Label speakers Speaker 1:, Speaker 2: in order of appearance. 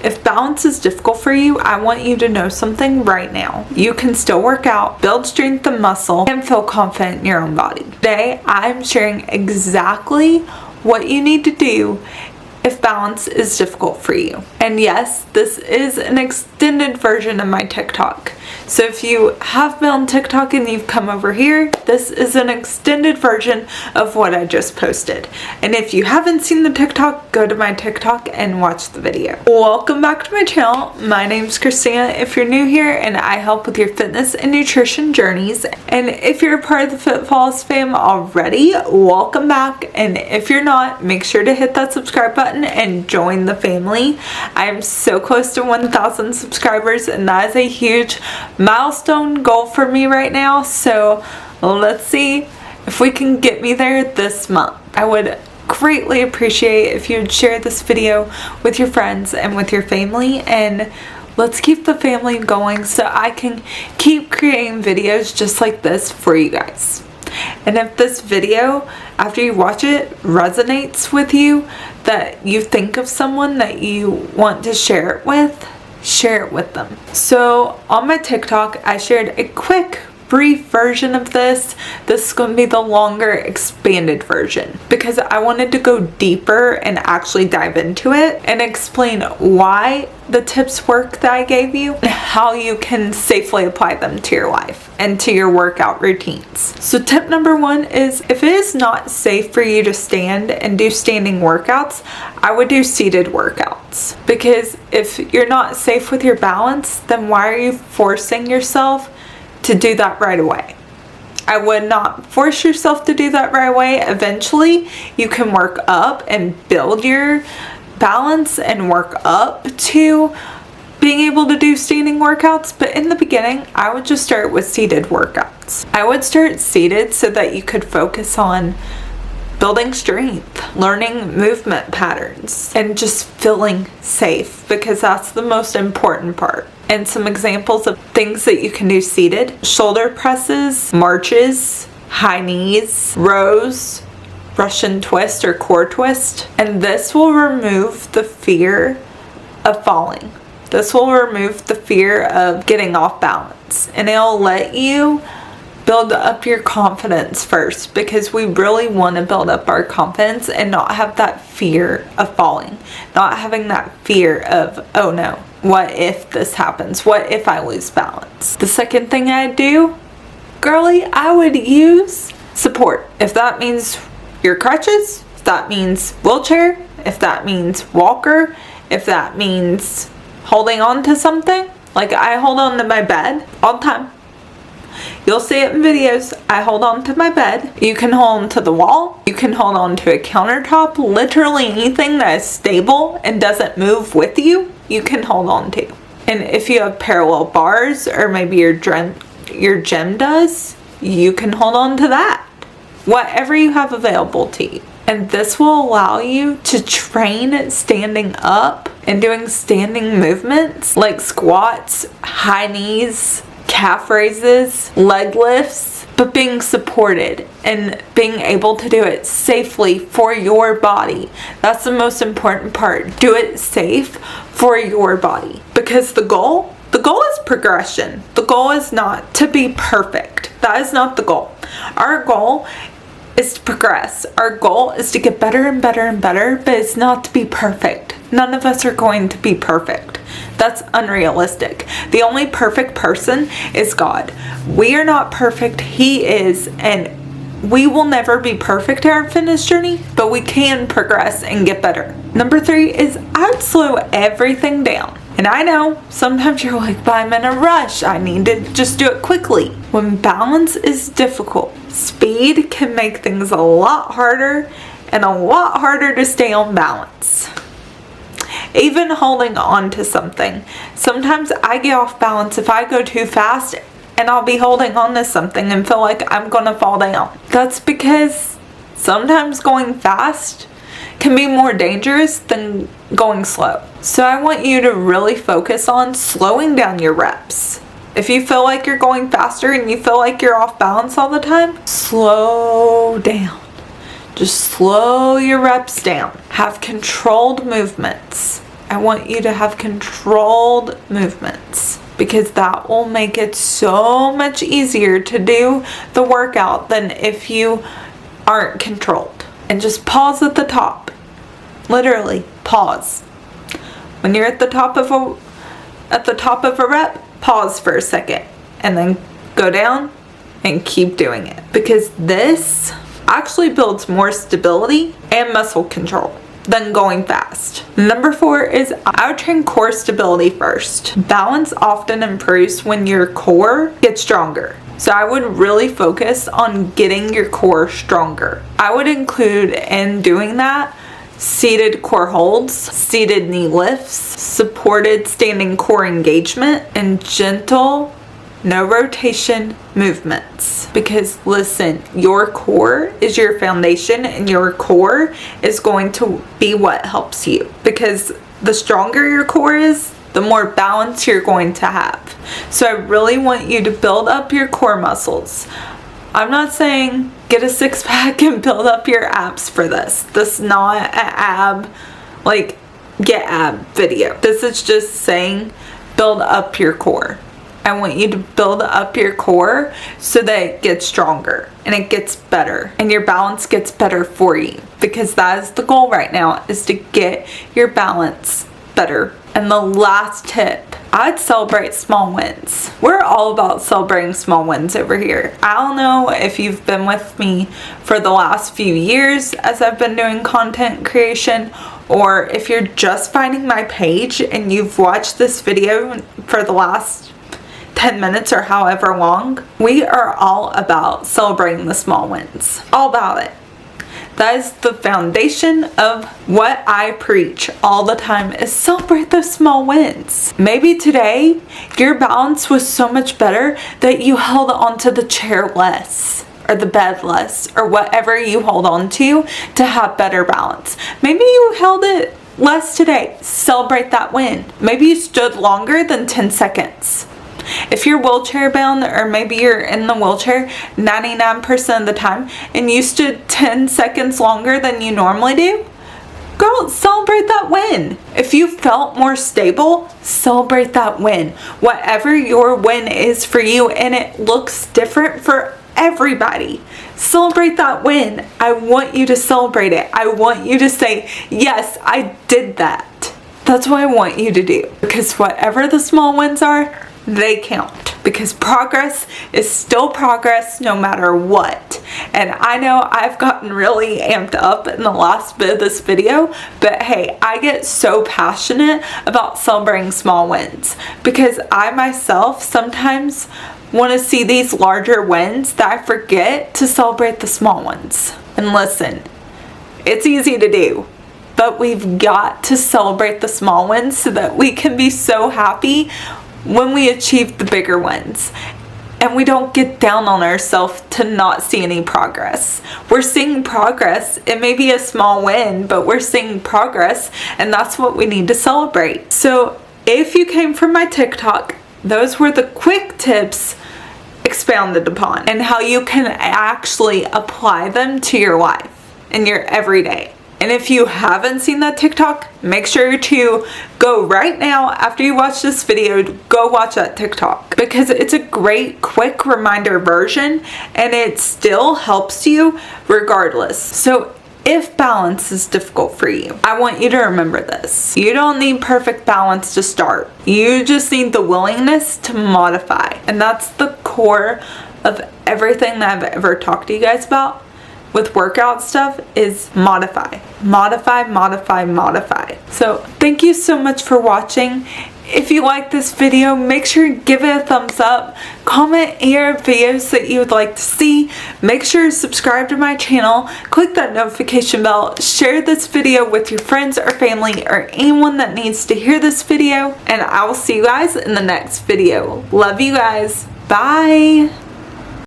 Speaker 1: if balance is difficult for you, I want you to know something right now. You can still work out, build strength and muscle, and feel confident in your own body. Today, I'm sharing exactly what you need to do if balance is difficult for you. And yes, this is an extended version of my TikTok. So if you have been on TikTok and you've come over here, this is an extended version of what I just posted. And if you haven't seen the TikTok, go to my TikTok and watch the video. Welcome back to my channel. My name's Christina if you're new here, and I help with your fitness and nutrition journeys. And if you're a part of the FitFalls fam already, welcome back. And if you're not, make sure to hit that subscribe button and join the family. I'm so close to 1,000 subscribers, and that is a huge milestone goal for me right now. So let's see if we can get me there this month. I would greatly appreciate if you would share this video with your friends and with your family, and let's keep the family going so I can keep creating videos just like this for you guys. And if this video, after you watch it, resonates with you, that you think of someone that you want to share it with them. So on my TikTok, I shared a quick, brief version of this. This is going to be the longer, expanded version because I wanted to go deeper and actually dive into it and explain why the tips work that I gave you and how you can safely apply them to your life and to your workout routines. So tip number 1 is, if it is not safe for you to stand and do standing workouts, I would do seated workouts, because if you're not safe with your balance, then why are you forcing yourself to do that right away? I would not force yourself to do that right away. Eventually, you can work up and build your balance and work up to being able to do standing workouts. But in the beginning, I would just start with seated workouts. I would start seated so that you could focus on building strength, learning movement patterns, and just feeling safe, because that's the most important part. And some examples of things that you can do seated: shoulder presses, marches, high knees, rows, Russian twist or core twist. And this will remove the fear of falling. This will remove the fear of getting off balance, and it'll let you build up your confidence first, because we really want to build up our confidence and not have that fear of falling, not having that fear of, oh no, what if this happens? What if I lose balance? The second thing I do, girly, I would use support. If that means your crutches, if that means wheelchair, if that means walker, if that means holding on to something, like I hold on to my bed all the time. You'll see it in videos. I hold on to my bed. You can hold on to the wall. You can hold on to a countertop. Literally anything that is stable and doesn't move with you, you can hold on to. And if you have parallel bars, or maybe your gym does, you can hold on to that. Whatever you have available to you. And this will allow you to train standing up and doing standing movements like squats, high knees, calf raises, leg lifts, but being supported and being able to do it safely for your body. That's the most important part. Do it safe for your body, because the goal is progression. The goal is not to be perfect. That is not the goal. Our goal is to progress. Our goal is to get better and better and better, but it's not to be perfect. None of us are going to be perfect. That's unrealistic. The only perfect person is God. We are not perfect. He is, and we will never be perfect in our fitness journey, but we can progress and get better. Number 3 is, I would slow everything down. And I know sometimes you're like, but I'm in a rush. I need to just do it quickly. When balance is difficult, speed can make things a lot harder, and a lot harder to stay on balance. Even holding on to something. Sometimes I get off balance if I go too fast, and I'll be holding on to something and feel like I'm gonna fall down. That's because sometimes going fast can be more dangerous than going slow. So I want you to really focus on slowing down your reps. If you feel like you're going faster and you feel like you're off balance all the time, slow down. Just slow your reps down. Have controlled movements. I want you to have controlled movements, because that will make it so much easier to do the workout than if you aren't controlled. And just pause at the top. Literally, pause. When you're at the top of a rep, pause for a second and then go down and keep doing it, because this actually builds more stability and muscle control than going fast. Number 4 is I would train core stability first. Balance often improves when your core gets stronger. So I would really focus on getting your core stronger. I would include in doing that seated core holds, seated knee lifts, supported standing core engagement, and gentle, no rotation movements. Because listen, your core is your foundation, and your core is going to be what helps you. Because the stronger your core is, the more balance you're going to have. So I really want you to build up your core muscles. I'm not saying get a six-pack and build up your abs for this. This is not an get ab video. This is just saying build up your core. I want you to build up your core so that it gets stronger and it gets better and your balance gets better for you, because that is the goal right now, is to get your balance better. And the last tip, I'd celebrate small wins. We're all about celebrating small wins over here. I don't know if you've been with me for the last few years as I've been doing content creation, or if you're just finding my page and you've watched this video for the last 10 minutes or however long. We are all about celebrating the small wins. All about it. That is the foundation of what I preach all the time, is celebrate those small wins. Maybe today your balance was so much better that you held onto the chair less, or the bed less, or whatever you hold on to have better balance. Maybe you held it less today. Celebrate that win. Maybe you stood longer than 10 seconds. If you're wheelchair bound, or maybe you're in the wheelchair 99% of the time and you stood 10 seconds longer than you normally do, go celebrate that win. If you felt more stable, celebrate that win. Whatever your win is for you, and it looks different for everybody, celebrate that win. I want you to celebrate it. I want you to say, yes, I did that. That's what I want you to do, because whatever the small wins are, they count, because progress is still progress no matter what. And I know I've gotten really amped up in the last bit of this video, but hey, I get so passionate about celebrating small wins, because I myself sometimes want to see these larger wins that I forget to celebrate the small ones. And listen, it's easy to do, but we've got to celebrate the small wins so that we can be so happy when we achieve the bigger ones, and we don't get down on ourselves to not see any progress. We're seeing progress. It may be a small win, but we're seeing progress, and that's what we need to celebrate. So if you came from my TikTok, those were the quick tips expounded upon, and how you can actually apply them to your life and your everyday. And if you haven't seen that TikTok, make sure to go right now after you watch this video, go watch that TikTok, because it's a great quick reminder version and it still helps you regardless. So if balance is difficult for you, I want you to remember this. You don't need perfect balance to start. You just need the willingness to modify. And that's the core of everything that I've ever talked to you guys about with workout stuff, is modify. So thank you so much for watching. If you like this video, make sure to give it a thumbs up. Comment your videos that you would like to see. Make sure to subscribe to my channel. Click that notification bell. Share this video with your friends or family or anyone that needs to hear this video. And I will see you guys in the next video. Love you guys. Bye.